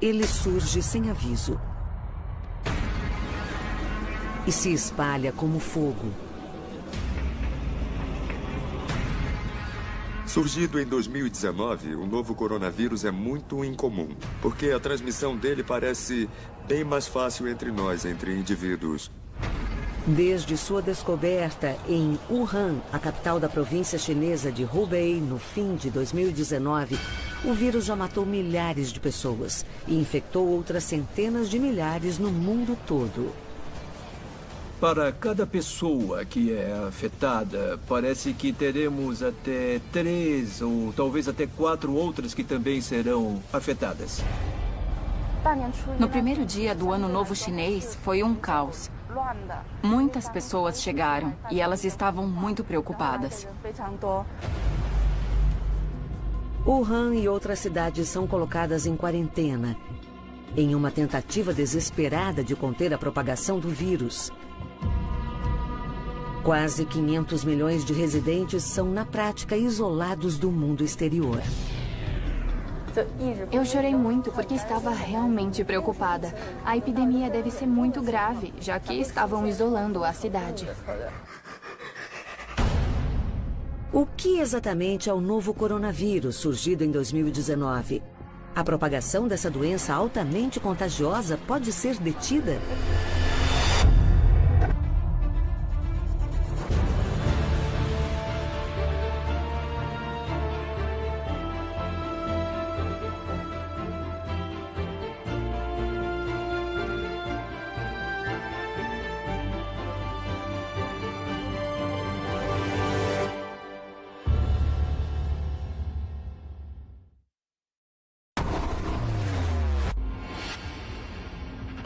ele surge sem aviso e se espalha como fogo. Surgido em 2019, o novo coronavírus é muito incomum, porque a transmissão dele parece bem mais fácil entre nós, entre indivíduos. Desde sua descoberta em Wuhan, a capital da província chinesa de Hubei, no fim de 2019, o vírus já matou milhares de pessoas e infectou outras centenas de milhares no mundo todo. Para cada pessoa que é afetada, parece que teremos até 3 ou talvez até 4 outras que também serão afetadas. No primeiro dia do Ano Novo Chinês, foi um caos. Muitas pessoas chegaram e elas estavam muito preocupadas. Wuhan e outras cidades são colocadas em quarentena, em uma tentativa desesperada de conter a propagação do vírus. Quase 500 milhões de residentes são, na prática, isolados do mundo exterior. Eu chorei muito porque estava realmente preocupada. A epidemia deve ser muito grave, já que estavam isolando a cidade. O que exatamente é o novo coronavírus, surgido em 2019? A propagação dessa doença altamente contagiosa pode ser detida?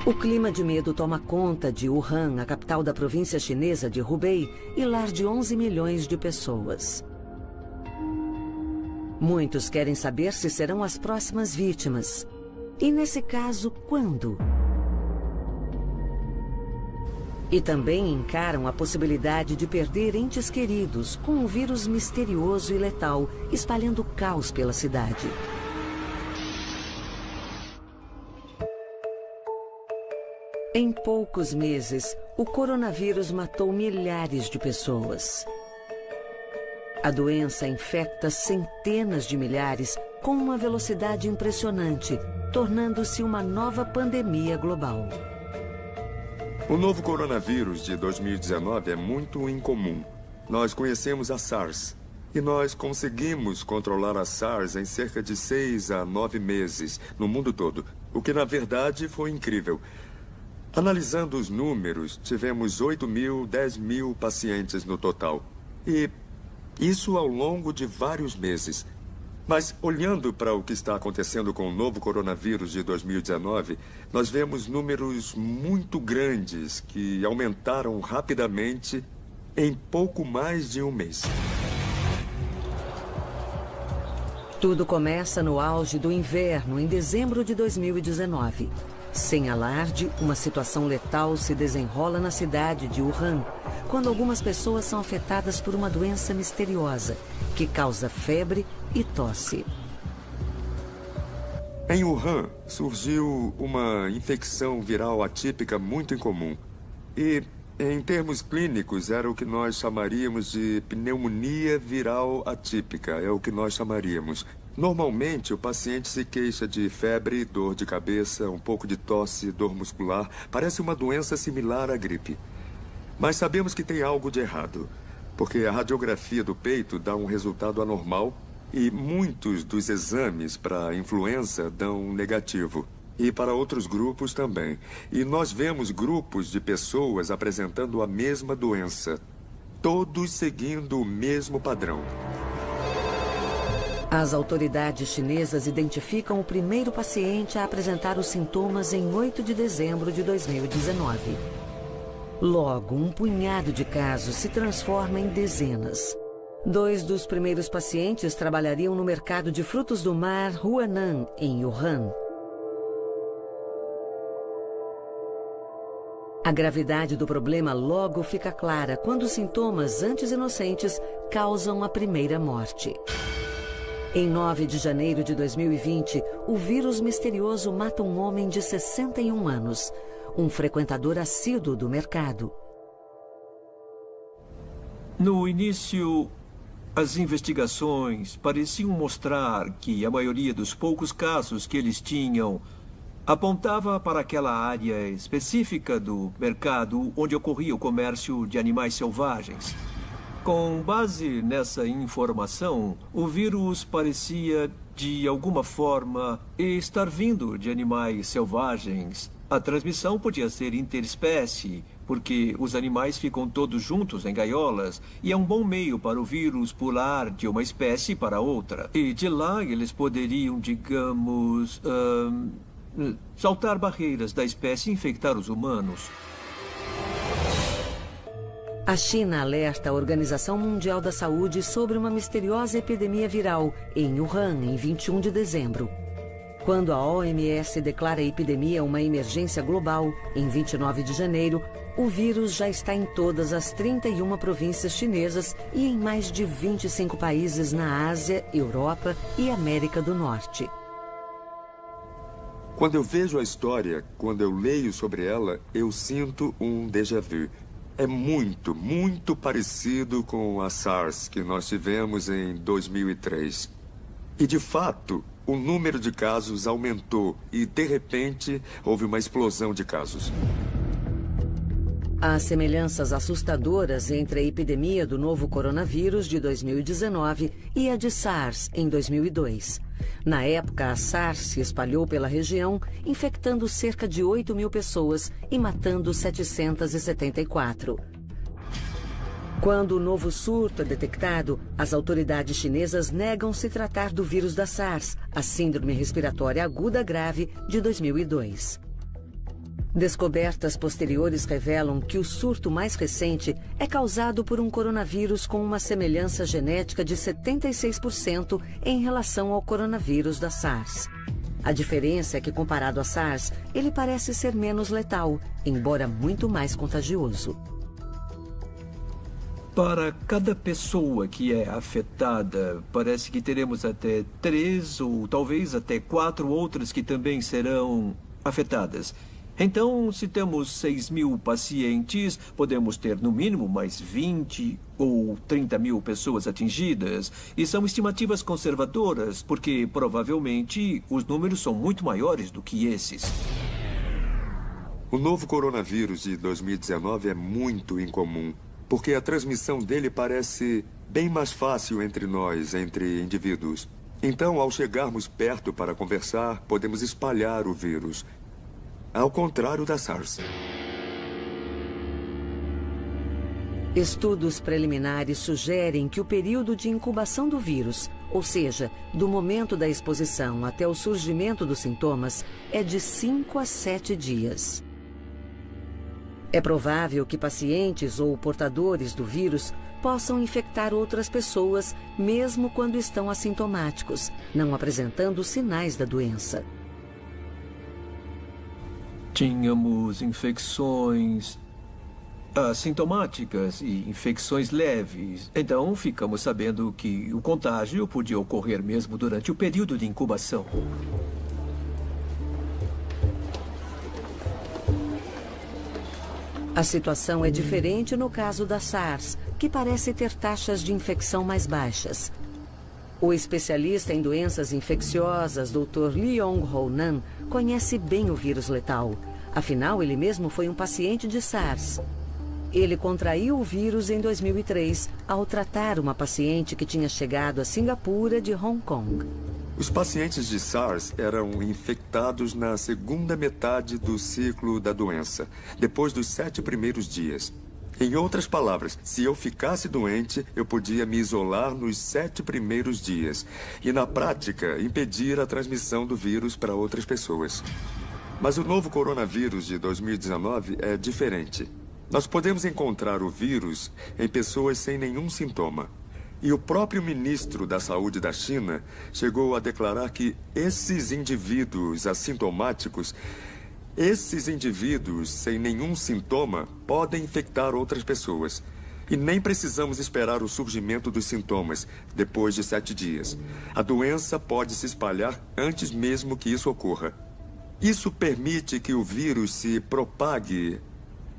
O clima de medo toma conta de Wuhan, a capital da província chinesa de Hubei, e lar de 11 milhões de pessoas. Muitos querem saber se serão as próximas vítimas. E nesse caso, quando? E também encaram a possibilidade de perder entes queridos com um vírus misterioso e letal, espalhando caos pela cidade. Em poucos meses, o coronavírus matou milhares de pessoas. A doença infecta centenas de milhares com uma velocidade impressionante, tornando-se uma nova pandemia global. O novo coronavírus de 2019 é muito incomum. Nós conhecemos a SARS e nós conseguimos controlar a SARS em cerca de 6 a 9 meses no mundo todo, o que na verdade foi incrível. Analisando os números, tivemos 8 mil, 10 mil pacientes no total. E isso ao longo de vários meses. Mas, olhando para o que está acontecendo com o novo coronavírus de 2019, nós vemos números muito grandes que aumentaram rapidamente em pouco mais de um mês. Tudo começa no auge do inverno, em dezembro de 2019. Sem alarde, uma situação letal se desenrola na cidade de Wuhan, quando algumas pessoas são afetadas por uma doença misteriosa, que causa febre e tosse. Em Wuhan, surgiu uma infecção viral atípica muito incomum. E, em termos clínicos, era o que nós chamaríamos de pneumonia viral atípica, é o que nós chamaríamos. Normalmente, o paciente se queixa de febre, dor de cabeça, um pouco de tosse, dor muscular. Parece uma doença similar à gripe. Mas sabemos que tem algo de errado, porque a radiografia do peito dá um resultado anormal e muitos dos exames para influenza dão negativo. E para outros grupos também. E nós vemos grupos de pessoas apresentando a mesma doença, todos seguindo o mesmo padrão. As autoridades chinesas identificam o primeiro paciente a apresentar os sintomas em 8 de dezembro de 2019. Logo, um punhado de casos se transforma em dezenas. 2 dos primeiros pacientes trabalhariam no mercado de frutos do mar Huanan, em Wuhan. A gravidade do problema logo fica clara quando os sintomas, antes inocentes, causam a primeira morte. Em 9 de janeiro de 2020, o vírus misterioso mata um homem de 61 anos, um frequentador assíduo do mercado. No início, as investigações pareciam mostrar que a maioria dos poucos casos que eles tinham apontava para aquela área específica do mercado onde ocorria o comércio de animais selvagens. Com base nessa informação, o vírus parecia, de alguma forma, estar vindo de animais selvagens. A transmissão podia ser interespécie, porque os animais ficam todos juntos em gaiolas e é um bom meio para o vírus pular de uma espécie para outra. E de lá eles poderiam, digamos, saltar barreiras da espécie e infectar os humanos. A China alerta a Organização Mundial da Saúde sobre uma misteriosa epidemia viral em Wuhan, em 21 de dezembro. Quando a OMS declara a epidemia uma emergência global, em 29 de janeiro, o vírus já está em todas as 31 províncias chinesas e em mais de 25 países na Ásia, Europa e América do Norte. Quando eu vejo a história, quando eu leio sobre ela, eu sinto um déjà vu. É muito, muito parecido com a SARS que nós tivemos em 2003. E, de fato, o número de casos aumentou e, de repente, houve uma explosão de casos. Há semelhanças assustadoras entre a epidemia do novo coronavírus de 2019 e a de SARS em 2002. Na época, a SARS se espalhou pela região, infectando cerca de 8 mil pessoas e matando 774. Quando o novo surto é detectado, as autoridades chinesas negam se tratar do vírus da SARS, a Síndrome Respiratória Aguda Grave de 2002. Descobertas posteriores revelam que o surto mais recente é causado por um coronavírus com uma semelhança genética de 76% em relação ao coronavírus da SARS. A diferença é que, comparado à SARS, ele parece ser menos letal, embora muito mais contagioso. Para cada pessoa que é afetada, parece que teremos até 3 ou talvez até 4 outras que também serão afetadas. Então, se temos 6 mil pacientes, podemos ter no mínimo mais 20 ou 30 mil pessoas atingidas. E são estimativas conservadoras, porque provavelmente os números são muito maiores do que esses. O novo coronavírus de 2019 é muito incomum, porque a transmissão dele parece bem mais fácil entre nós, entre indivíduos. Então, ao chegarmos perto para conversar, podemos espalhar o vírus. Ao contrário da SARS. Estudos preliminares sugerem que o período de incubação do vírus, ou seja, do momento da exposição até o surgimento dos sintomas, é de 5 a 7 dias. É provável que pacientes ou portadores do vírus possam infectar outras pessoas, mesmo quando estão assintomáticos, não apresentando sinais da doença. Tínhamos infecções assintomáticas e infecções leves. Então, ficamos sabendo que o contágio podia ocorrer mesmo durante o período de incubação. A situação é diferente no caso da SARS, que parece ter taxas de infecção mais baixas. O especialista em doenças infecciosas, Dr. Leong-Ho Nan, conhece bem o vírus letal. Afinal, ele mesmo foi um paciente de SARS. Ele contraiu o vírus em 2003, ao tratar uma paciente que tinha chegado a Singapura de Hong Kong. Os pacientes de SARS eram infectados na segunda metade do ciclo da doença, depois dos 7 primeiros dias. Em outras palavras, se eu ficasse doente, eu podia me isolar nos 7 primeiros dias e, na prática, impedir a transmissão do vírus para outras pessoas. Mas o novo coronavírus de 2019 é diferente. Nós podemos encontrar o vírus em pessoas sem nenhum sintoma. E o próprio ministro da Saúde da China chegou a declarar que esses indivíduos assintomáticos, esses indivíduos sem nenhum sintoma, podem infectar outras pessoas. E nem precisamos esperar o surgimento dos sintomas, depois de 7 dias. A doença pode se espalhar antes mesmo que isso ocorra. Isso permite que o vírus se propague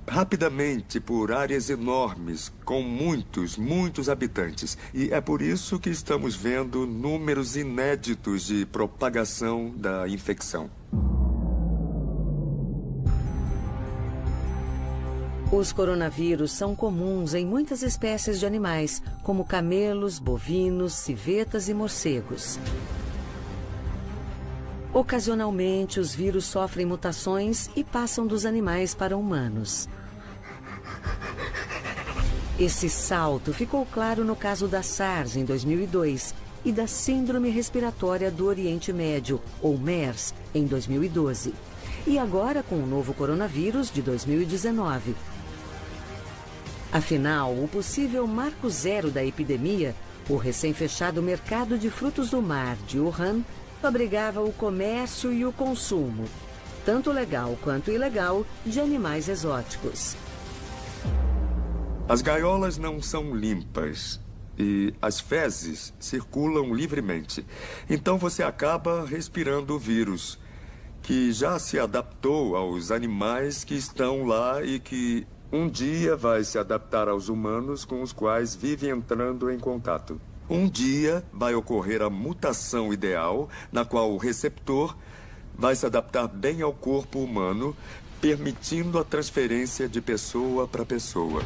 rapidamente por áreas enormes, com muitos habitantes. E é por isso que estamos vendo números inéditos de propagação da infecção. Os coronavírus são comuns em muitas espécies de animais, como camelos, bovinos, civetas e morcegos. Ocasionalmente, os vírus sofrem mutações e passam dos animais para humanos. Esse salto ficou claro no caso da SARS em 2002 e da Síndrome Respiratória do Oriente Médio, ou MERS, em 2012. E agora com o novo coronavírus de 2019. Afinal, o possível marco zero da epidemia, o recém-fechado mercado de frutos do mar de Wuhan, abrigava o comércio e o consumo, tanto legal quanto ilegal, de animais exóticos. As gaiolas não são limpas e as fezes circulam livremente. Então você acaba respirando o vírus, que já se adaptou aos animais que estão lá e que um dia vai se adaptar aos humanos com os quais vive entrando em contato. Um dia vai ocorrer a mutação ideal, na qual o receptor vai se adaptar bem ao corpo humano, permitindo a transferência de pessoa para pessoa.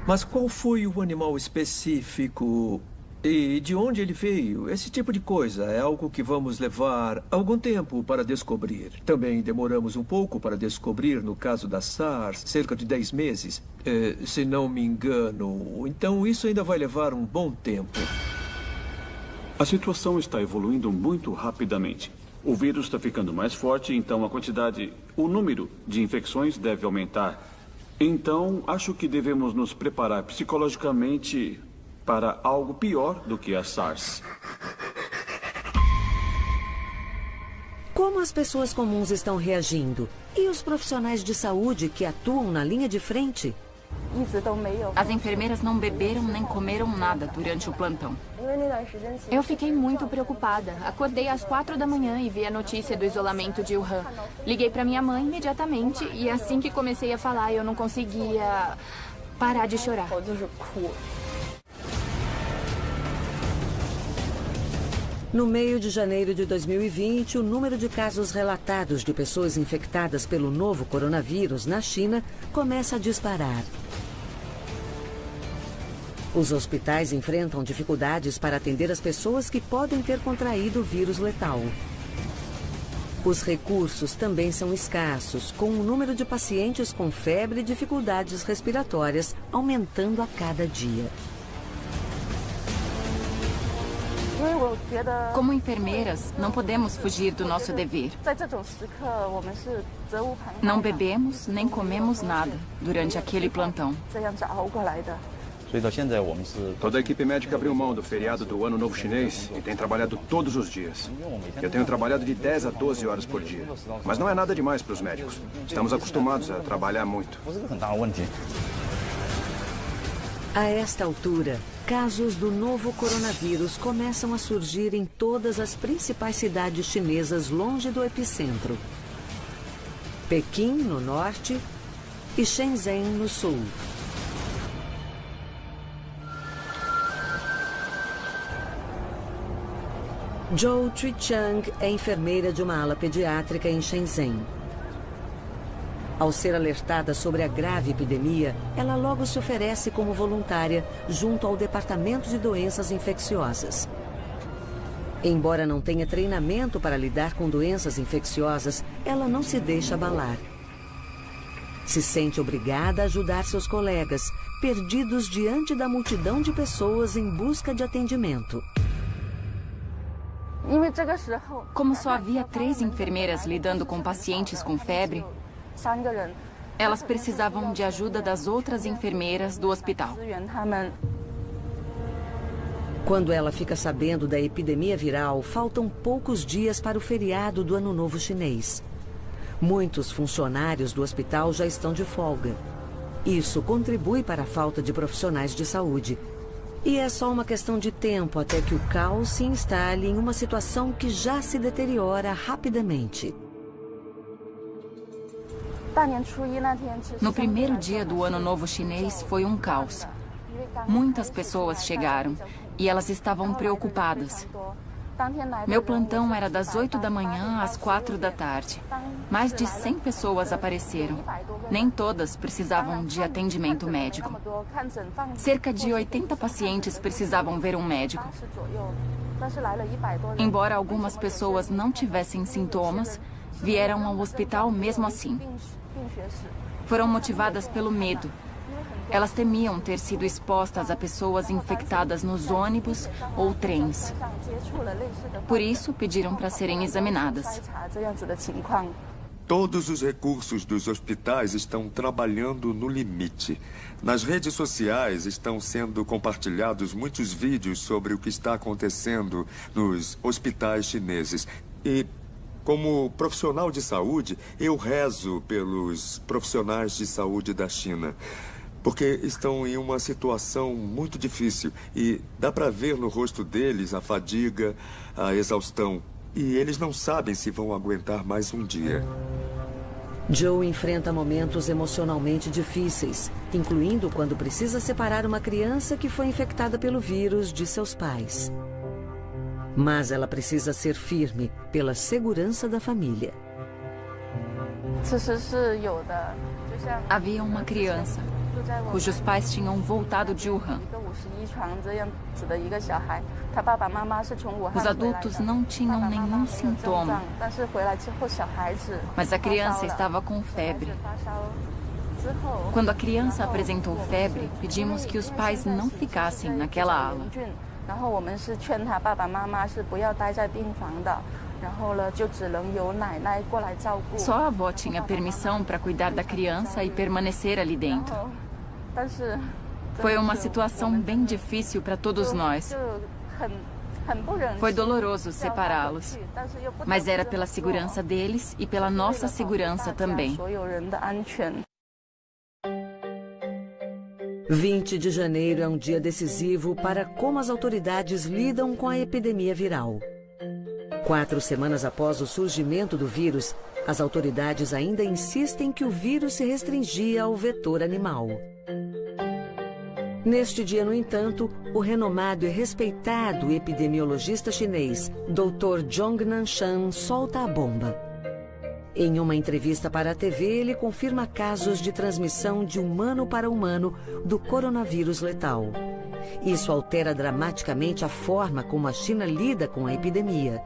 Mas qual foi o animal específico e de onde ele veio? Esse tipo de coisa é algo que vamos levar algum tempo para descobrir. Também demoramos um pouco para descobrir no caso da SARS, cerca de 10 meses, se não me engano. Então isso ainda vai levar um bom tempo. A situação está evoluindo muito rapidamente. O vírus está ficando mais forte, então o número de infecções deve aumentar. Então, acho que devemos nos preparar psicologicamente para algo pior do que a SARS. Como as pessoas comuns estão reagindo? E os profissionais de saúde que atuam na linha de frente? As enfermeiras não beberam nem comeram nada durante o plantão. Eu fiquei muito preocupada. Acordei às 4 da manhã e vi a notícia do isolamento de Wuhan. Liguei para minha mãe imediatamente e assim que comecei a falar, eu não conseguia parar de chorar. No meio de janeiro de 2020, o número de casos relatados de pessoas infectadas pelo novo coronavírus na China começa a disparar. Os hospitais enfrentam dificuldades para atender as pessoas que podem ter contraído o vírus letal. Os recursos também são escassos, com o número de pacientes com febre e dificuldades respiratórias aumentando a cada dia. Como enfermeiras, não podemos fugir do nosso dever. Não bebemos nem comemos nada durante aquele plantão. Toda a equipe médica abriu mão do feriado do Ano Novo Chinês e tem trabalhado todos os dias. Eu tenho trabalhado de 10 a 12 horas por dia. Mas não é nada demais para os médicos. Estamos acostumados a trabalhar muito. A esta altura, casos do novo coronavírus começam a surgir em todas as principais cidades chinesas longe do epicentro. Pequim, no norte, e Shenzhen, no sul. Zhou Trichang é enfermeira de uma ala pediátrica em Shenzhen. Ao ser alertada sobre a grave epidemia, ela logo se oferece como voluntária junto ao Departamento de Doenças Infecciosas. Embora não tenha treinamento para lidar com doenças infecciosas, ela não se deixa abalar. Se sente obrigada a ajudar seus colegas, perdidos diante da multidão de pessoas em busca de atendimento. Como só havia 3 enfermeiras lidando com pacientes com febre, elas precisavam de ajuda das outras enfermeiras do hospital. Quando ela fica sabendo da epidemia viral, faltam poucos dias para o feriado do Ano Novo Chinês. Muitos funcionários do hospital já estão de folga. Isso contribui para a falta de profissionais de saúde. E é só uma questão de tempo até que o caos se instale em uma situação que já se deteriora rapidamente. No primeiro dia do Ano Novo Chinês foi um caos. Muitas pessoas chegaram e elas estavam preocupadas. Meu plantão era das 8 da manhã às 4 da tarde. Mais de 100 pessoas apareceram. Nem todas precisavam de atendimento médico. Cerca de 80 pacientes precisavam ver um médico. Embora algumas pessoas não tivessem sintomas, vieram ao hospital mesmo assim. Foram motivadas pelo medo. Elas temiam ter sido expostas a pessoas infectadas nos ônibus ou trens. Por isso, pediram para serem examinadas. Todos os recursos dos hospitais estão trabalhando no limite. Nas redes sociais estão sendo compartilhados muitos vídeos sobre o que está acontecendo nos hospitais chineses. E, como profissional de saúde, eu rezo pelos profissionais de saúde da China. Porque estão em uma situação muito difícil e dá para ver no rosto deles a fadiga, a exaustão. E eles não sabem se vão aguentar mais um dia. Joe enfrenta momentos emocionalmente difíceis, incluindo quando precisa separar uma criança que foi infectada pelo vírus de seus pais. Mas ela precisa ser firme pela segurança da família. Havia uma criança cujos pais tinham voltado de Wuhan. Os adultos não tinham nenhum sintoma, mas a criança estava com febre. Quando a criança apresentou febre, pedimos que os pais não ficassem naquela ala. Só a avó tinha permissão para cuidar da criança e permanecer ali dentro. Foi uma situação bem difícil para todos nós. Foi doloroso separá-los, mas era pela segurança deles e pela nossa segurança também. 20 de janeiro é um dia decisivo para como as autoridades lidam com a epidemia viral. 4 semanas após o surgimento do vírus, as autoridades ainda insistem que o vírus se restringia ao vetor animal. Neste dia, no entanto, o renomado e respeitado epidemiologista chinês, Dr. Zhong Nanshan, solta a bomba. Em uma entrevista para a TV, ele confirma casos de transmissão de humano para humano do coronavírus letal. Isso altera dramaticamente a forma como a China lida com a epidemia.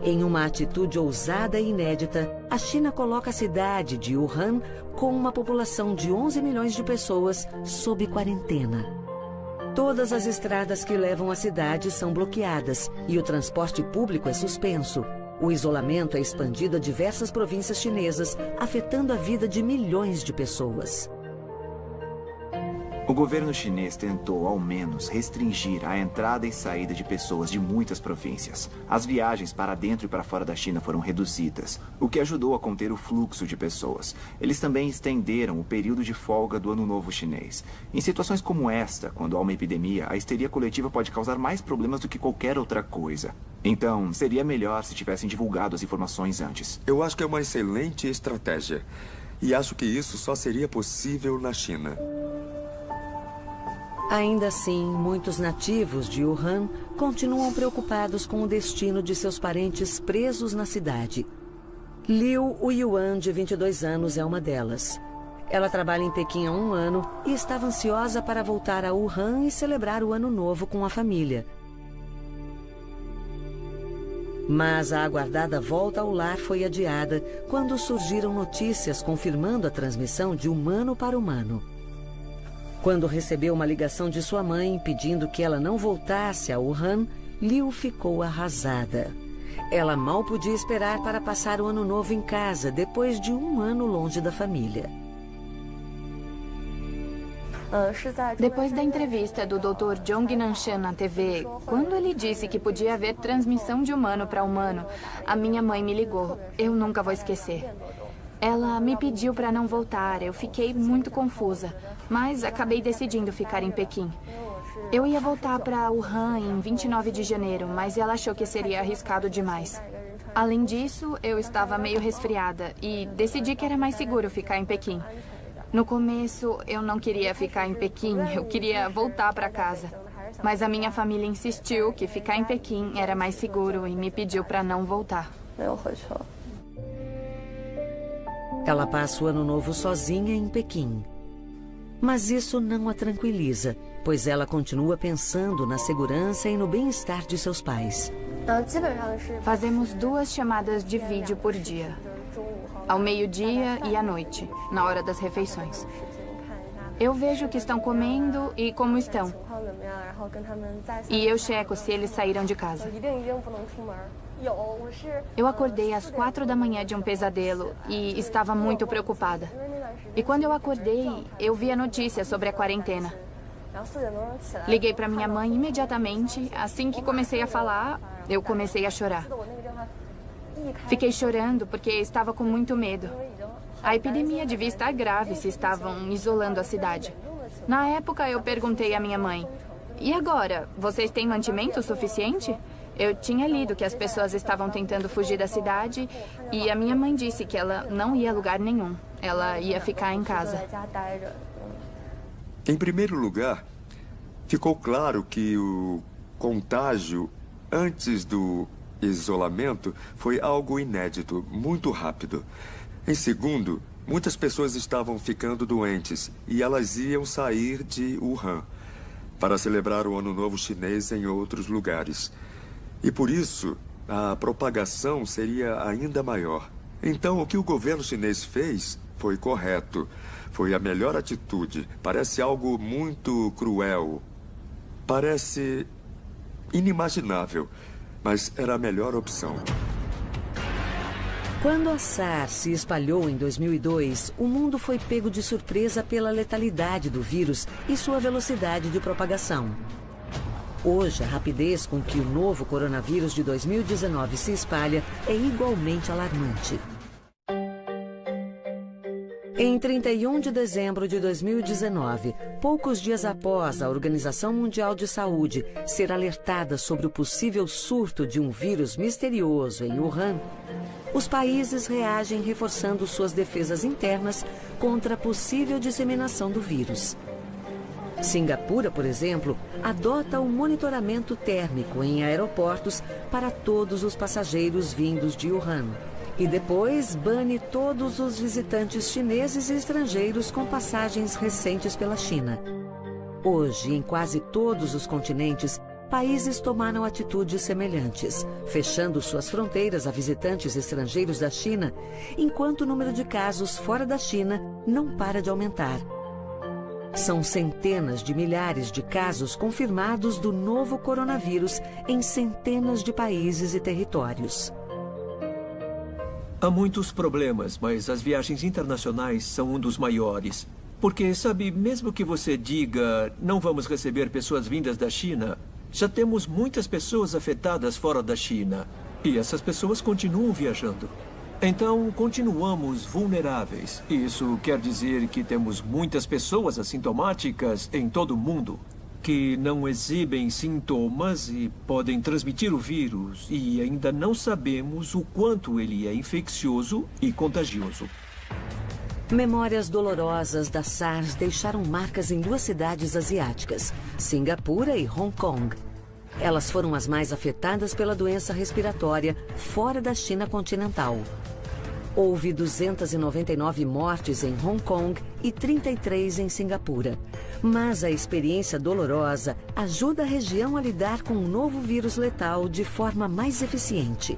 Em uma atitude ousada e inédita, a China coloca a cidade de Wuhan, com uma população de 11 milhões de pessoas, sob quarentena. Todas as estradas que levam à cidade são bloqueadas e o transporte público é suspenso. O isolamento é expandido a diversas províncias chinesas, afetando a vida de milhões de pessoas. O governo chinês tentou, ao menos, restringir a entrada e saída de pessoas de muitas províncias. As viagens para dentro e para fora da China foram reduzidas, o que ajudou a conter o fluxo de pessoas. Eles também estenderam o período de folga do Ano Novo Chinês. Em situações como esta, quando há uma epidemia, a histeria coletiva pode causar mais problemas do que qualquer outra coisa. Então, seria melhor se tivessem divulgado as informações antes. Eu acho que é uma excelente estratégia. E acho que isso só seria possível na China. Ainda assim, muitos nativos de Wuhan continuam preocupados com o destino de seus parentes presos na cidade. Liu Yuan, de 22 anos, é uma delas. Ela trabalha em Pequim há 1 ano e estava ansiosa para voltar a Wuhan e celebrar o Ano Novo com a família. Mas a aguardada volta ao lar foi adiada quando surgiram notícias confirmando a transmissão de humano para humano. Quando recebeu uma ligação de sua mãe pedindo que ela não voltasse a Wuhan, Liu ficou arrasada. Ela mal podia esperar para passar o Ano Novo em casa, depois de 1 ano longe da família. Depois da entrevista do Dr. Zhong Nanshan na TV, quando ele disse que podia haver transmissão de humano para humano, a minha mãe me ligou. Eu nunca vou esquecer. Ela me pediu para não voltar. Eu fiquei muito confusa, mas acabei decidindo ficar em Pequim. Eu ia voltar para Wuhan em 29 de janeiro, mas ela achou que seria arriscado demais. Além disso, eu estava meio resfriada e decidi que era mais seguro ficar em Pequim. No começo, eu não queria ficar em Pequim, eu queria voltar para casa. Mas a minha família insistiu que ficar em Pequim era mais seguro e me pediu para não voltar. Ela passa o ano novo sozinha em Pequim. Mas isso não a tranquiliza, pois ela continua pensando na segurança e no bem-estar de seus pais. Fazemos 2 chamadas de vídeo por dia. Ao meio-dia e à noite, na hora das refeições. Eu vejo o que estão comendo e como estão. E eu checo se eles saíram de casa. Eu acordei às 4 da manhã de um pesadelo e estava muito preocupada. E quando eu acordei, eu vi a notícia sobre a quarentena. Liguei para minha mãe imediatamente. Assim que comecei a falar, eu comecei a chorar. Fiquei chorando porque estava com muito medo. A epidemia devia estar grave se estavam isolando a cidade. Na época, eu perguntei à minha mãe: e agora, vocês têm mantimento suficiente? Eu tinha lido que as pessoas estavam tentando fugir da cidade e a minha mãe disse que ela não ia a lugar nenhum. Ela ia ficar em casa. Em primeiro lugar, ficou claro que o contágio antes do isolamento foi algo inédito, muito rápido. Em segundo, muitas pessoas estavam ficando doentes e elas iam sair de Wuhan para celebrar o Ano Novo Chinês em outros lugares. E por isso, a propagação seria ainda maior. Então, o que o governo chinês fez foi correto. Foi a melhor atitude. Parece algo muito cruel. Parece inimaginável, mas era a melhor opção. Quando a SARS se espalhou em 2002, o mundo foi pego de surpresa pela letalidade do vírus e sua velocidade de propagação. Hoje, a rapidez com que o novo coronavírus de 2019 se espalha é igualmente alarmante. Em 31 de dezembro de 2019, poucos dias após a Organização Mundial de Saúde ser alertada sobre o possível surto de um vírus misterioso em Wuhan, os países reagem reforçando suas defesas internas contra a possível disseminação do vírus. Singapura, por exemplo, adota o monitoramento térmico em aeroportos para todos os passageiros vindos de Wuhan. E depois bane todos os visitantes chineses e estrangeiros com passagens recentes pela China. Hoje, em quase todos os continentes, países tomaram atitudes semelhantes, fechando suas fronteiras a visitantes estrangeiros da China, enquanto o número de casos fora da China não para de aumentar. São centenas de milhares de casos confirmados do novo coronavírus em centenas de países e territórios. Há muitos problemas, mas as viagens internacionais são um dos maiores. Porque, sabe, mesmo que você diga, não vamos receber pessoas vindas da China, já temos muitas pessoas afetadas fora da China. E essas pessoas continuam viajando. Então, continuamos vulneráveis. Isso quer dizer que temos muitas pessoas assintomáticas em todo o mundo que não exibem sintomas e podem transmitir o vírus, e ainda não sabemos o quanto ele é infeccioso e contagioso. Memórias dolorosas da SARS deixaram marcas em 2 cidades asiáticas, Singapura e Hong Kong. Elas foram as mais afetadas pela doença respiratória fora da China continental. Houve 299 mortes em Hong Kong e 33 em Singapura. Mas a experiência dolorosa ajuda a região a lidar com um novo vírus letal de forma mais eficiente.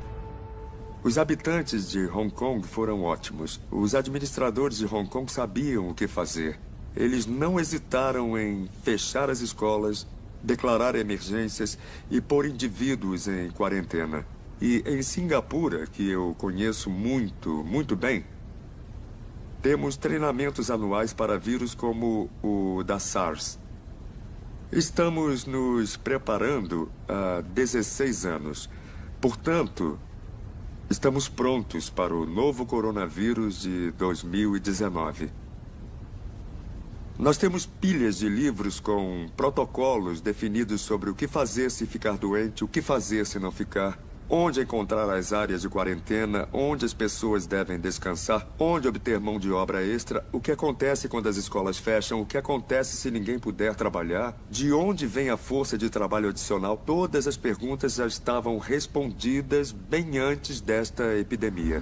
Os habitantes de Hong Kong foram ótimos. Os administradores de Hong Kong sabiam o que fazer. Eles não hesitaram em fechar as escolas, declarar emergências e pôr indivíduos em quarentena. E em Singapura, que eu conheço muito bem, temos treinamentos anuais para vírus como o da SARS. Estamos nos preparando há 16 anos. Portanto, Estamos prontos para o novo coronavírus de 2019. Nós temos pilhas de livros com protocolos definidos sobre o que fazer se ficar doente, o que fazer se não ficar, onde encontrar as áreas de quarentena, onde as pessoas devem descansar, onde obter mão de obra extra, o que acontece quando as escolas fecham, o que acontece se ninguém puder trabalhar, de onde vem a força de trabalho adicional. Todas as perguntas já estavam respondidas bem antes desta epidemia.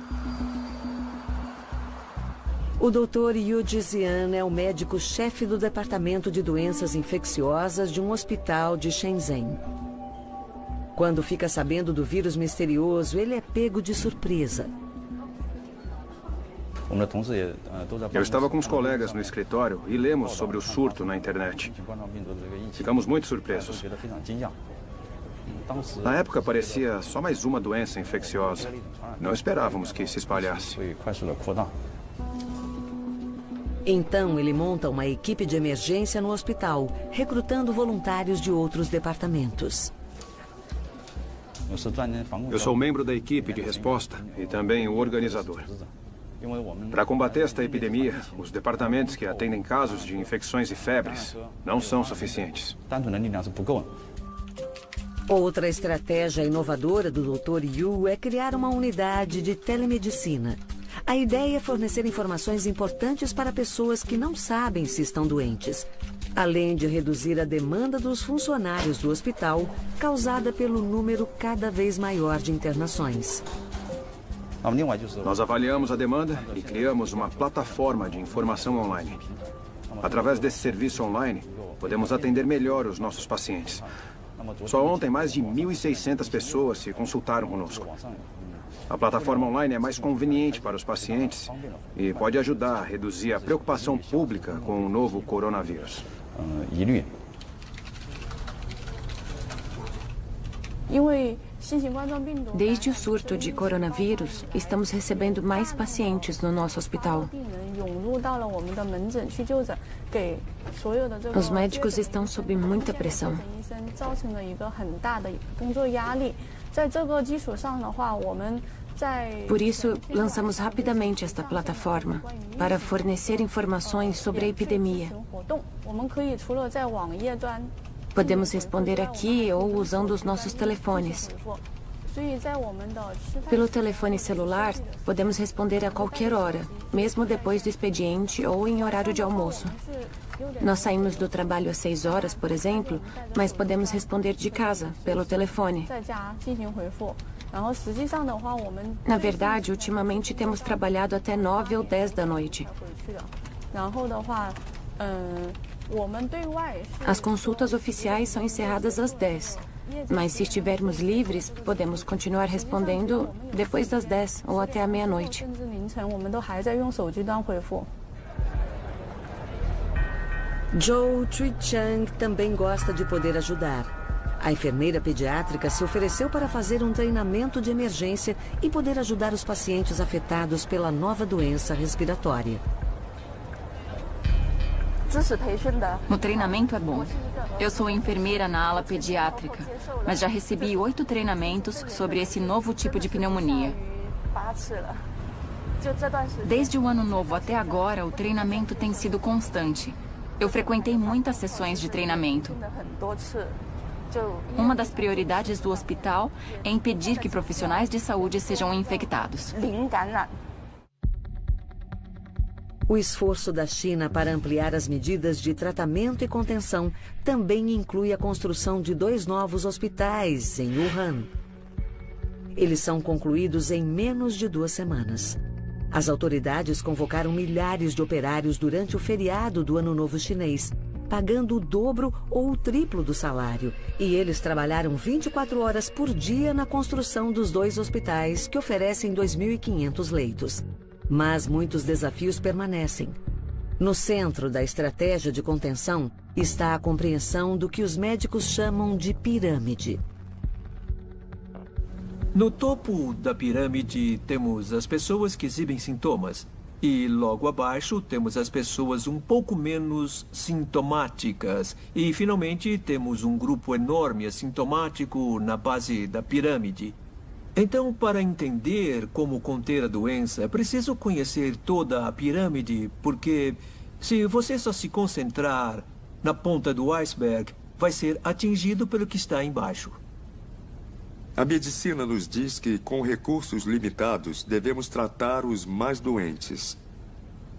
O Dr. Yu Jizian é o médico-chefe do Departamento de Doenças Infecciosas de um hospital de Shenzhen. Quando fica sabendo do vírus misterioso, ele é pego de surpresa. Eu estava com os colegas no escritório e lemos sobre o surto na internet. Ficamos muito surpresos. Na época parecia só mais uma doença infecciosa. Não esperávamos que se espalhasse. Então, ele monta uma equipe de emergência no hospital, recrutando voluntários de outros departamentos. Eu sou membro da equipe de resposta e também o organizador. Para combater esta epidemia, os departamentos que atendem casos de infecções e febres não são suficientes. Outra estratégia inovadora do Dr. Yu é criar uma unidade de telemedicina. A ideia é fornecer informações importantes para pessoas que não sabem se estão doentes, além de reduzir a demanda dos funcionários do hospital, causada pelo número cada vez maior de internações. Nós avaliamos a demanda e criamos uma plataforma de informação online. Através desse serviço online, podemos atender melhor os nossos pacientes. Só ontem, mais de 1.600 pessoas se consultaram conosco. A plataforma online é mais conveniente para os pacientes e pode ajudar a reduzir a preocupação pública com o novo coronavírus. Desde o surto de coronavírus, estamos recebendo mais pacientes no nosso hospital. Os médicos estão sob muita pressão. Por isso, lançamos rapidamente esta plataforma para fornecer informações sobre a epidemia. Podemos responder aqui ou usando os nossos telefones. Pelo telefone celular, podemos responder a qualquer hora, mesmo depois do expediente ou em horário de almoço. Nós saímos do trabalho às 6 horas, por exemplo, mas podemos responder de casa, pelo telefone. Na verdade, ultimamente temos trabalhado até 9 ou 10 da noite. As consultas oficiais são encerradas às 10. Mas se estivermos livres, podemos continuar respondendo depois das 10 ou até a meia-noite. Zhou Chuichang também gosta de poder ajudar. A enfermeira pediátrica se ofereceu para fazer um treinamento de emergência e poder ajudar os pacientes afetados pela nova doença respiratória. O treinamento é bom. Eu sou enfermeira na ala pediátrica, mas já recebi 8 treinamentos sobre esse novo tipo de pneumonia. Desde o ano novo até agora, o treinamento tem sido constante. Eu frequentei muitas sessões de treinamento. Uma das prioridades do hospital é impedir que profissionais de saúde sejam infectados. O esforço da China para ampliar as medidas de tratamento e contenção também inclui a construção de 2 novos hospitais em Wuhan. Eles são concluídos em menos de 2 semanas. As autoridades convocaram milhares de operários durante o feriado do Ano Novo Chinês, pagando o dobro ou o triplo do salário. E eles trabalharam 24 horas por dia na construção dos 2 hospitais, que oferecem 2.500 leitos. Mas muitos desafios permanecem. No centro da estratégia de contenção está a compreensão do que os médicos chamam de pirâmide. No topo da pirâmide temos as pessoas que exibem sintomas. E logo abaixo temos as pessoas um pouco menos sintomáticas. E finalmente temos um grupo enorme assintomático na base da pirâmide. Então, para entender como conter a doença, é preciso conhecer toda a pirâmide, porque se você só se concentrar na ponta do iceberg, vai ser atingido pelo que está embaixo. A medicina nos diz que, com recursos limitados, devemos tratar os mais doentes.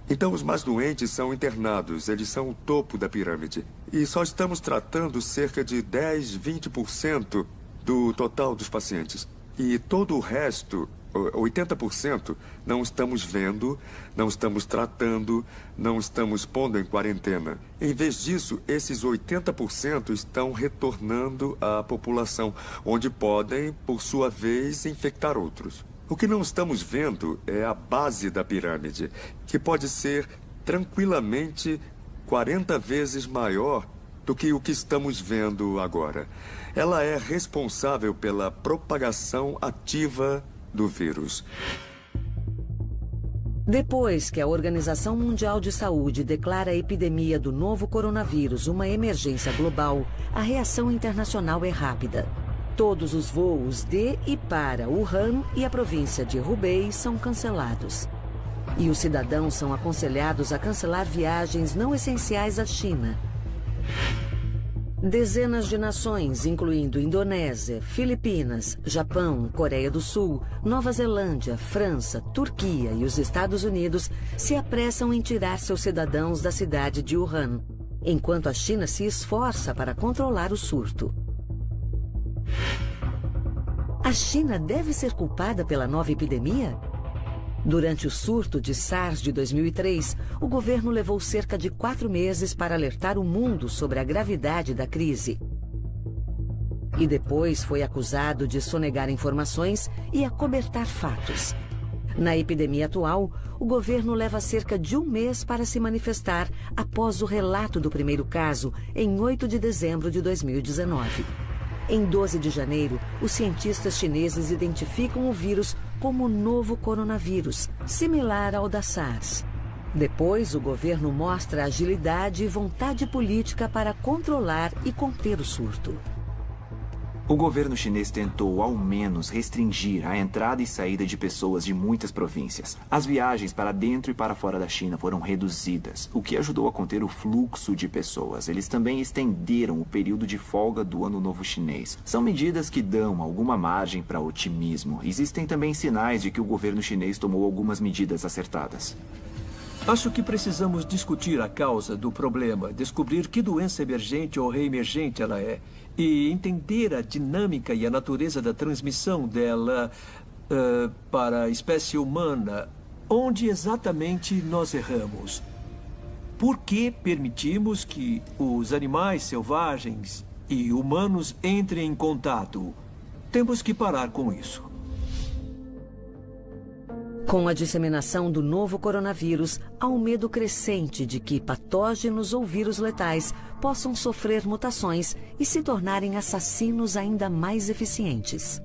Então, os mais doentes são internados, eles são o topo da pirâmide. E só estamos tratando cerca de 10, 20% do total dos pacientes. E todo o resto, 80%, não estamos vendo, não estamos tratando, não estamos pondo em quarentena. Em vez disso, esses 80% estão retornando à população, onde podem, por sua vez, infectar outros. O que não estamos vendo é a base da pirâmide, que pode ser tranquilamente 40 vezes maior do que o que estamos vendo agora. Ela é responsável pela propagação ativa do vírus. Depois que a Organização Mundial de Saúde declara a epidemia do novo coronavírus uma emergência global, a reação internacional é rápida. Todos os voos de e para Wuhan e a província de Hubei são cancelados. E os cidadãos são aconselhados a cancelar viagens não essenciais à China. Dezenas de nações, incluindo Indonésia, Filipinas, Japão, Coreia do Sul, Nova Zelândia, França, Turquia e os Estados Unidos, se apressam em tirar seus cidadãos da cidade de Wuhan, enquanto a China se esforça para controlar o surto. A China deve ser culpada pela nova epidemia? Durante o surto de SARS de 2003, o governo levou cerca de 4 meses para alertar o mundo sobre a gravidade da crise. E depois foi acusado de sonegar informações e acobertar fatos. Na epidemia atual, o governo leva cerca de 1 mês para se manifestar após o relato do primeiro caso, em 8 de dezembro de 2019. Em 12 de janeiro, os cientistas chineses identificam o vírus como o novo coronavírus, similar ao da SARS. Depois, o governo mostra agilidade e vontade política para controlar e conter o surto. O governo chinês tentou, ao menos, restringir a entrada e saída de pessoas de muitas províncias. As viagens para dentro e para fora da China foram reduzidas, o que ajudou a conter o fluxo de pessoas. Eles também estenderam o período de folga do Ano Novo Chinês. São medidas que dão alguma margem para otimismo. Existem também sinais de que o governo chinês tomou algumas medidas acertadas. Acho que precisamos discutir a causa do problema, descobrir que doença emergente ou reemergente ela é, e entender a dinâmica e a natureza da transmissão dela para a espécie humana. Onde exatamente nós erramos? Por que permitimos que os animais selvagens e humanos entrem em contato? Temos que parar com isso. Com a disseminação do novo coronavírus, há um medo crescente de que patógenos ou vírus letais possam sofrer mutações e se tornarem assassinos ainda mais eficientes.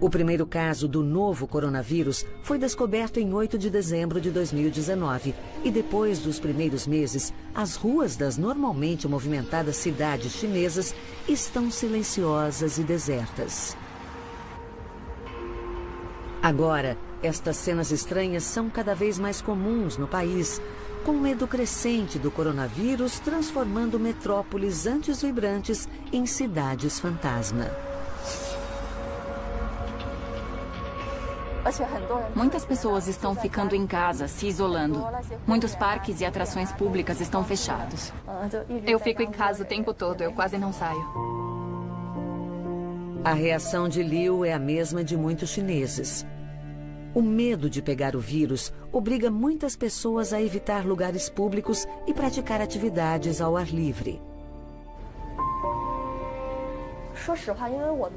O primeiro caso do novo coronavírus foi descoberto em 8 de dezembro de 2019 e depois dos primeiros meses, as ruas das normalmente movimentadas cidades chinesas estão silenciosas e desertas. Agora, estas cenas estranhas são cada vez mais comuns no país, com medo crescente do coronavírus transformando metrópoles antes vibrantes em cidades fantasma. Muitas pessoas estão ficando em casa, se isolando. Muitos parques e atrações públicas estão fechados. Eu fico em casa o tempo todo, eu quase não saio. A reação de Liu é a mesma de muitos chineses. O medo de pegar o vírus obriga muitas pessoas a evitar lugares públicos e praticar atividades ao ar livre.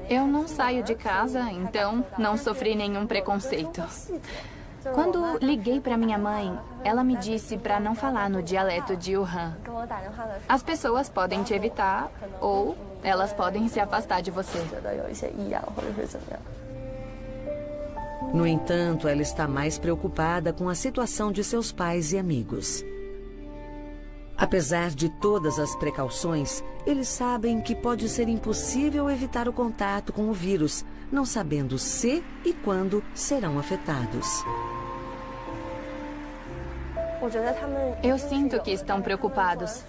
Eu não saio de casa, então não sofri nenhum preconceito. Quando liguei para minha mãe, ela me disse para não falar no dialeto de Wuhan. As pessoas podem te evitar ou elas podem se afastar de você. No entanto, ela está mais preocupada com a situação de seus pais e amigos. Apesar de todas as precauções, eles sabem que pode ser impossível evitar o contato com o vírus, não sabendo se e quando serão afetados. Eu sinto que estão preocupados,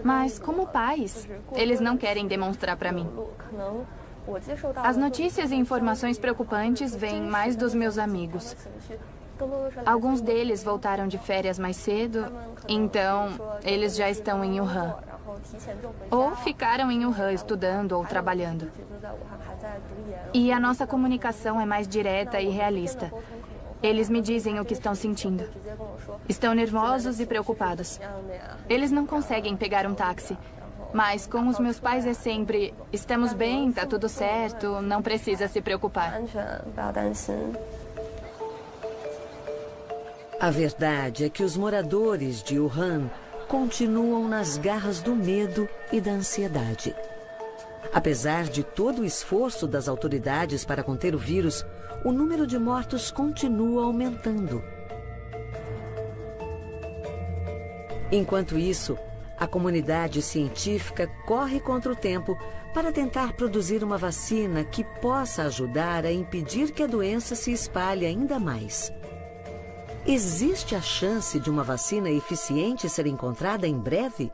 mas como pais, eles não querem demonstrar para mim. As notícias e informações preocupantes vêm mais dos meus amigos. Alguns deles voltaram de férias mais cedo, então eles já estão em Wuhan. Ou ficaram em Wuhan estudando ou trabalhando. E a nossa comunicação é mais direta e realista. Eles me dizem o que estão sentindo. Estão nervosos e preocupados. Eles não conseguem pegar um táxi. Mas com os meus pais é sempre: estamos bem, tá tudo certo, não precisa se preocupar. A verdade é que os moradores de Wuhan continuam nas garras do medo e da ansiedade. Apesar de todo o esforço das autoridades para conter o vírus, o número de mortos continua aumentando. Enquanto isso, a comunidade científica corre contra o tempo para tentar produzir uma vacina que possa ajudar a impedir que a doença se espalhe ainda mais. Existe a chance de uma vacina eficiente ser encontrada em breve?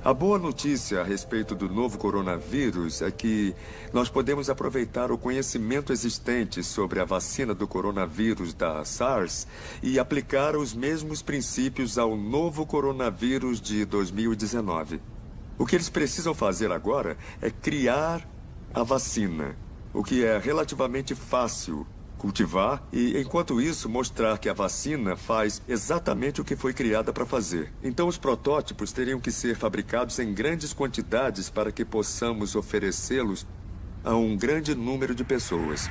A boa notícia a respeito do novo coronavírus é que nós podemos aproveitar o conhecimento existente sobre a vacina do coronavírus da SARS e aplicar os mesmos princípios ao novo coronavírus de 2019. O que eles precisam fazer agora é criar a vacina, o que é relativamente fácil cultivar e, enquanto isso, mostrar que a vacina faz exatamente o que foi criada para fazer. Então, os protótipos teriam que ser fabricados em grandes quantidades para que possamos oferecê-los a um grande número de pessoas.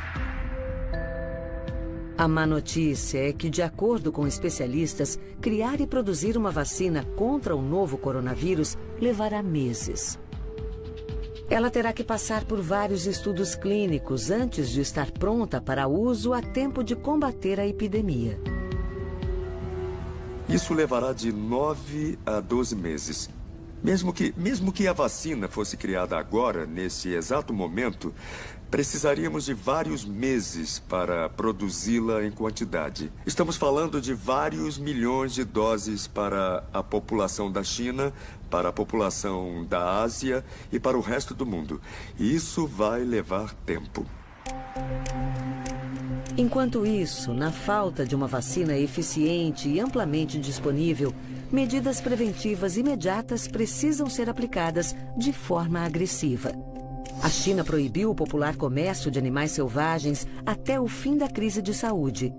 A má notícia é que, de acordo com especialistas, criar e produzir uma vacina contra o novo coronavírus levará meses. Ela terá que passar por vários estudos clínicos antes de estar pronta para uso a tempo de combater a epidemia. Isso levará de 9 a 12 meses. Mesmo que a vacina fosse criada agora, nesse exato momento, precisaríamos de vários meses para produzi-la em quantidade. Estamos falando de vários milhões de doses para a população da China, para a população da Ásia e para o resto do mundo. E isso vai levar tempo. Enquanto isso, na falta de uma vacina eficiente e amplamente disponível, medidas preventivas imediatas precisam ser aplicadas de forma agressiva. A China proibiu o popular comércio de animais selvagens até o fim da crise de saúde.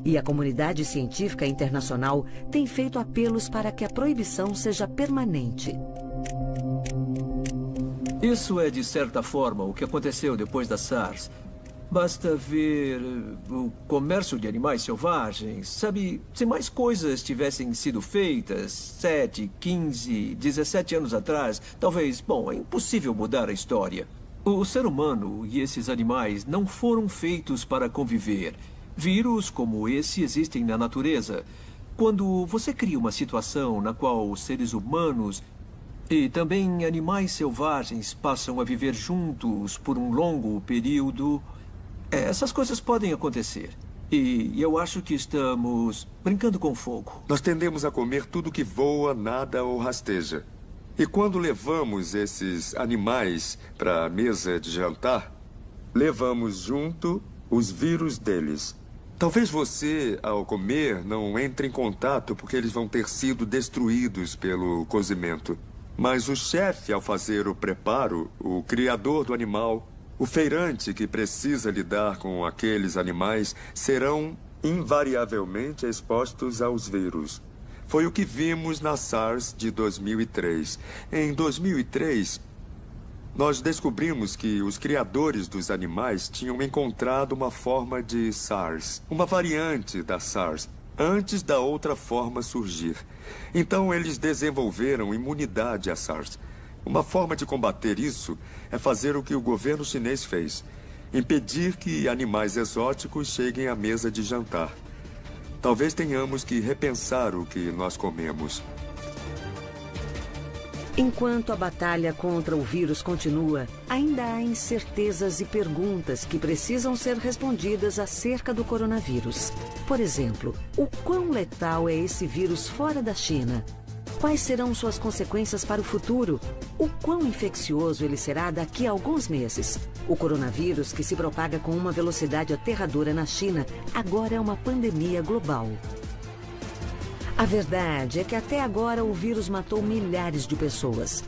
E a comunidade científica internacional tem feito apelos para que a proibição seja permanente. Isso é, de certa forma, o que aconteceu depois da SARS. Basta ver o comércio de animais selvagens. Sabe, se mais coisas tivessem sido feitas 7, 15, 17 anos atrás, talvez, bom, é impossível mudar a história. O ser humano e esses animais não foram feitos para conviver. Vírus como esse existem na natureza. Quando você cria uma situação na qual os seres humanos e também animais selvagens passam a viver juntos por um longo período, essas coisas podem acontecer. E eu acho que estamos brincando com fogo. Nós tendemos a comer tudo que voa, nada ou rasteja. E quando levamos esses animais para a mesa de jantar, levamos junto os vírus deles. Talvez você, ao comer, não entre em contato porque eles vão ter sido destruídos pelo cozimento. Mas o chefe, ao fazer o preparo, o criador do animal, o feirante que precisa lidar com aqueles animais, serão invariavelmente expostos aos vírus. Foi o que vimos na SARS de 2003. Em 2003, nós descobrimos que os criadores dos animais tinham encontrado uma forma de SARS, uma variante da SARS, antes da outra forma surgir. Então, eles desenvolveram imunidade à SARS. Uma forma de combater isso é fazer o que o governo chinês fez: impedir que animais exóticos cheguem à mesa de jantar. Talvez tenhamos que repensar o que nós comemos. Enquanto a batalha contra o vírus continua, ainda há incertezas e perguntas que precisam ser respondidas acerca do coronavírus. Por exemplo, o quão letal é esse vírus fora da China? Quais serão suas consequências para o futuro? O quão infeccioso ele será daqui a alguns meses? O coronavírus, que se propaga com uma velocidade aterradora na China, agora é uma pandemia global. A verdade é que até agora o vírus matou milhares de pessoas.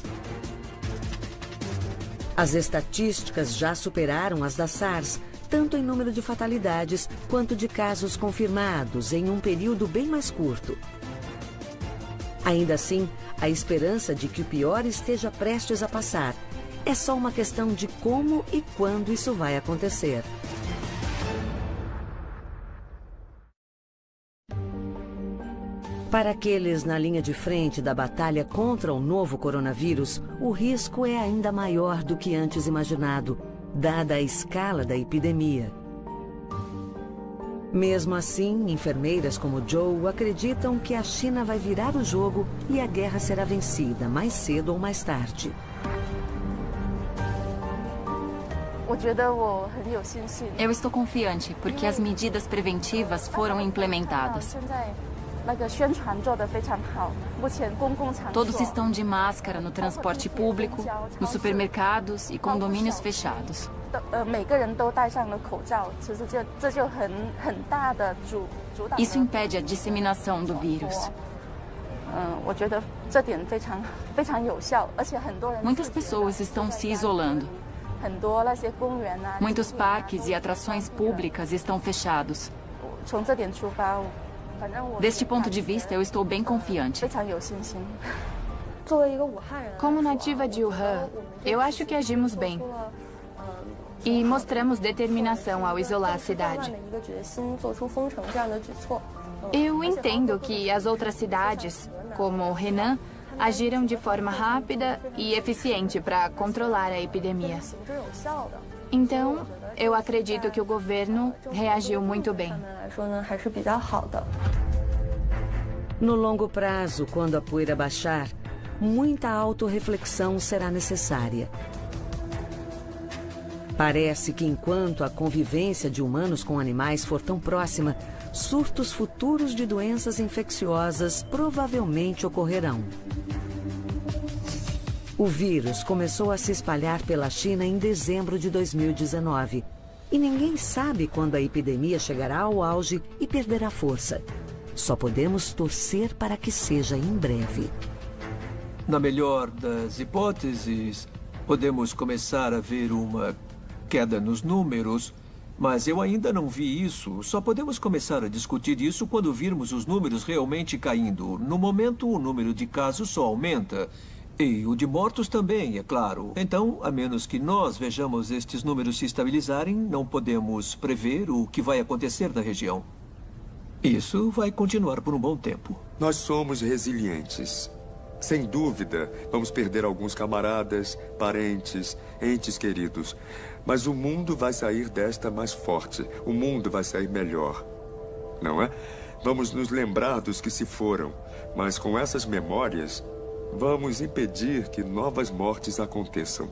As estatísticas já superaram as da SARS, tanto em número de fatalidades quanto de casos confirmados em um período bem mais curto. Ainda assim, a esperança de que o pior esteja prestes a passar é só uma questão de como e quando isso vai acontecer. Para aqueles na linha de frente da batalha contra o novo coronavírus, o risco é ainda maior do que antes imaginado, dada a escala da epidemia. Mesmo assim, enfermeiras como Joe acreditam que a China vai virar o jogo e a guerra será vencida mais cedo ou mais tarde. Eu estou confiante porque as medidas preventivas foram implementadas. Todos estão de máscara no transporte público, nos supermercados e condomínios fechados. Isso impede a disseminação do vírus. Muitas pessoas estão se isolando. Muitos parques e atrações públicas estão fechados. Deste ponto de vista, eu estou bem confiante. Como nativa de Wuhan, eu acho que agimos bem. E mostramos determinação ao isolar a cidade. Eu entendo que as outras cidades, como Henan, agiram de forma rápida e eficiente para controlar a epidemia. Então, eu acredito que o governo reagiu muito bem. No longo prazo, quando a poeira baixar, muita autorreflexão será necessária. Parece que enquanto a convivência de humanos com animais for tão próxima, surtos futuros de doenças infecciosas provavelmente ocorrerão. O vírus começou a se espalhar pela China em dezembro de 2019. E ninguém sabe quando a epidemia chegará ao auge e perderá força. Só podemos torcer para que seja em breve. Na melhor das hipóteses, podemos começar a ver uma queda nos números, mas eu ainda não vi isso. Só podemos começar a discutir isso quando virmos os números realmente caindo. No momento, o número de casos só aumenta. E o de mortos também, é claro. Então, a menos que nós vejamos estes números se estabilizarem, não podemos prever o que vai acontecer na região. Isso vai continuar por um bom tempo. Nós somos resilientes. Sem dúvida, vamos perder alguns camaradas, parentes, entes queridos. Mas o mundo vai sair desta mais forte. O mundo vai sair melhor. Não é? Vamos nos lembrar dos que se foram. Mas com essas memórias, vamos impedir que novas mortes aconteçam.